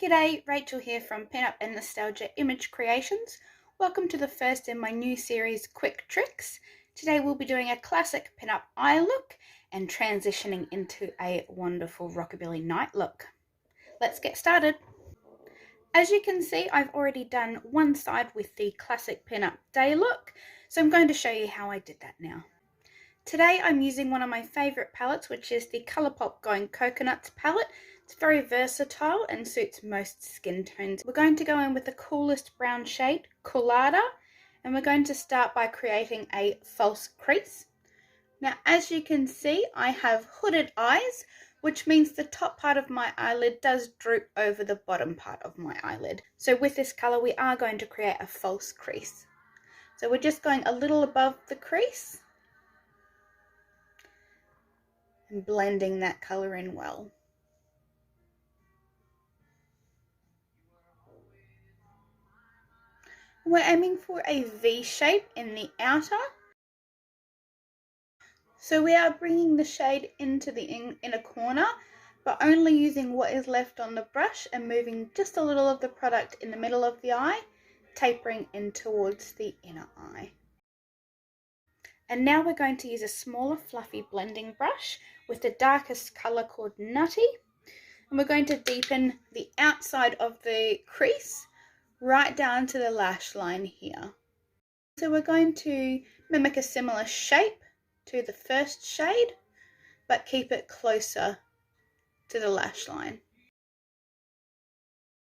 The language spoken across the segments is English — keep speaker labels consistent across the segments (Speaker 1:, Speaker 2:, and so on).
Speaker 1: G'day, Rachel here from Pinup and Nostalgia Image Creations. Welcome to the first in my new series, Quick Tricks. Today we'll be doing a classic pinup eye look and transitioning into a wonderful rockabilly night look. Let's get started. As you can see, I've already done one side with the classic pinup day look, so I'm going to show you how I did that now. Today I'm using one of my favourite palettes, which is the Colourpop Going Coconuts palette. It's very versatile and suits most skin tones. We're going to go in with the coolest brown shade, Colada, and we're going to start by creating a false crease. Now, as you can see, I have hooded eyes, which means the top part of my eyelid does droop over the bottom part of my eyelid. So with this colour, we are going to create a false crease. So we're just going a little above the crease and blending that colour in well. We're aiming for a V shape in the outer. So we are bringing the shade into the inner corner, but only using what is left on the brush and moving just a little of the product in the middle of the eye, tapering in towards the inner eye. And now we're going to use a smaller fluffy blending brush with the darkest colour called Nutty. And we're going to deepen the outside of the crease right down to the lash line here. So we're going to mimic a similar shape to the first shade, but keep it closer to the lash line.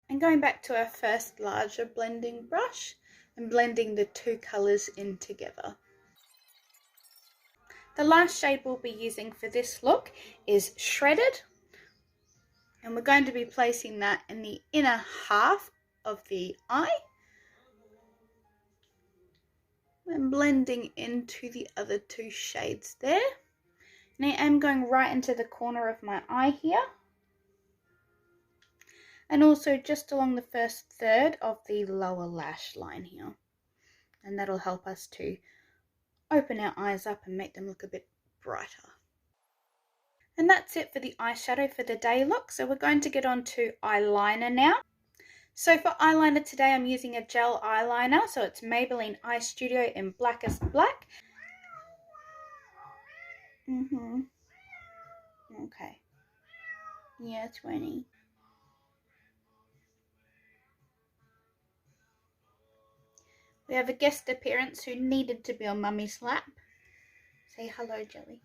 Speaker 1: And going back to our first larger blending brush and blending the two colours in together. The last shade we'll be using for this look is Shredded, and we're going to be placing that in the inner half of the eye and blending into the other two shades there. And I am going right into the corner of my eye here, and also just along the first third of the lower lash line here, and that'll help us to open our eyes up and make them look a bit brighter. And that's it for the eyeshadow for the day look. So we're going to get on to eyeliner now. So for eyeliner today, I'm using a gel eyeliner. So it's Maybelline Eye Studio in Blackest Black. Okay. Yeah, 20. We have a guest appearance who needed to be on Mummy's lap. Say hello, Jelly.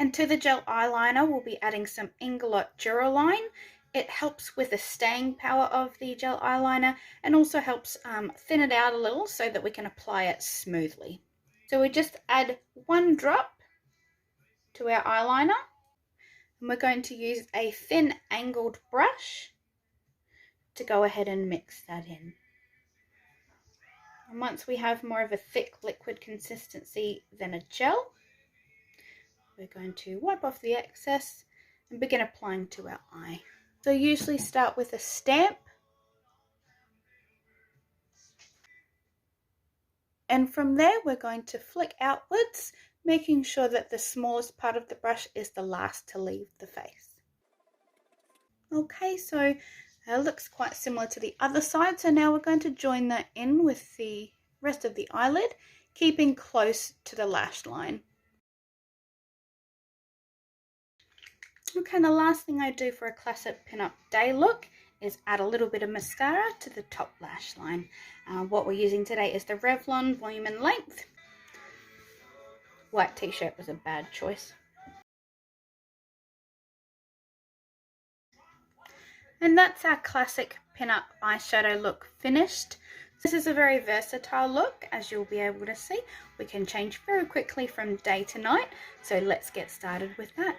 Speaker 1: And to the gel eyeliner, we'll be adding some Inglot Duraline. It helps with the staying power of the gel eyeliner and also helps thin it out a little so that we can apply it smoothly. So we just add one drop to our eyeliner, and we're going to use a thin angled brush to go ahead and mix that in. And once we have more of a thick liquid consistency than a gel, we're going to wipe off the excess and begin applying to our eye. So usually start with a stamp, and from there we're going to flick outwards, making sure that the smallest part of the brush is the last to leave the face. Okay, so it looks quite similar to the other side, so now we're going to join that in with the rest of the eyelid, keeping close to the lash line. Okay, the last thing I do for a classic pinup day look is add a little bit of mascara to the top lash line. What we're using today is the Revlon Volume and Length. White t-shirt was a bad choice. And that's our classic pinup eyeshadow look finished. This is a very versatile look, as you'll be able to see. We can change very quickly from day to night, so let's get started with that.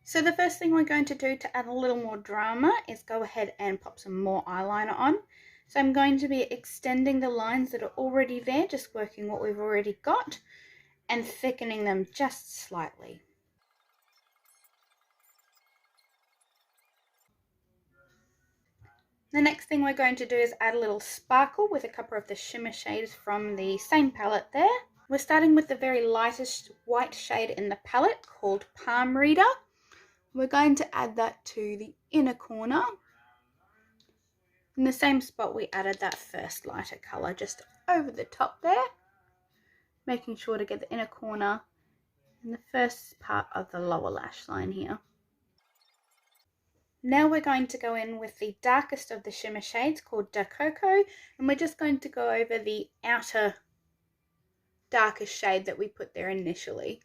Speaker 1: So the first thing we're going to do to add a little more drama is go ahead and pop some more eyeliner on. So I'm going to be extending the lines that are already there, just working what we've already got, and thickening them just slightly. The next thing we're going to do is add a little sparkle with a couple of the shimmer shades from the same palette there. We're starting with the very lightest white shade in the palette called Palm Reader. We're going to add that to the inner corner in the same spot we added that first lighter colour, just over the top there, making sure to get the inner corner in the first part of the lower lash line here. Now we're going to go in with the darkest of the shimmer shades called Da Coco, and we're just going to go over the outer darkest shade that we put there initially,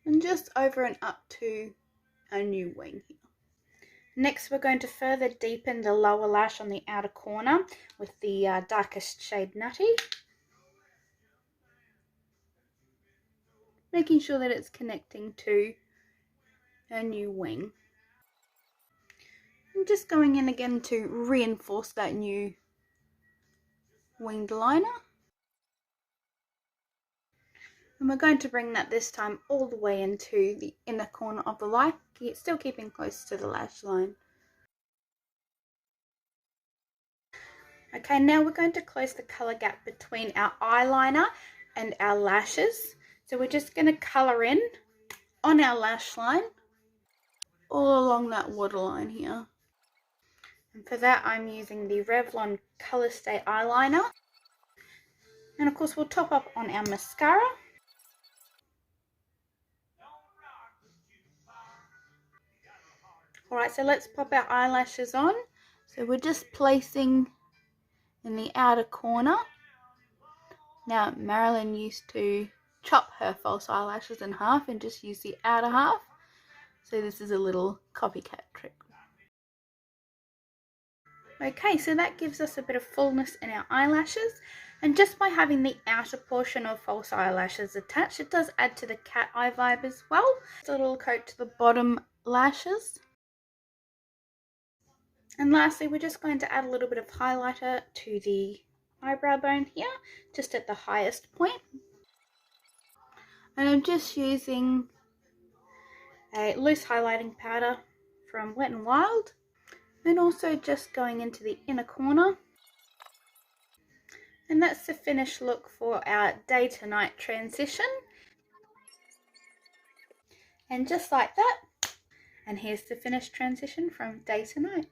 Speaker 1: and just over and up to our new wing here. Next, we're going to further deepen the lower lash on the outer corner with the darkest shade Nutty, making sure that it's connecting to our new wing. I'm just going in again to reinforce that new winged liner. And we're going to bring that this time all the way into the inner corner of the eye, still keeping close to the lash line. Okay, now we're going to close the colour gap between our eyeliner and our lashes. So we're just going to colour in on our lash line all along that waterline here. And for that I'm using the Revlon Colour Stay eyeliner. And of course we'll top up on our mascara. Alright, so let's pop our eyelashes on. So we're just placing in the outer corner. Now Marilyn used to chop her false eyelashes in half and just use the outer half. So this is a little copycat trick. Okay, so that gives us a bit of fullness in our eyelashes, and just by having the outer portion of false eyelashes attached, it does add to the cat eye vibe as well. Just a little coat to the bottom lashes. And lastly, we're just going to add a little bit of highlighter to the eyebrow bone here, just at the highest point. And I'm just using a loose highlighting powder from Wet n Wild, and also just going into the inner corner. And that's the finished look for our day to night transition. And just like that, and here's the finished transition from day to night.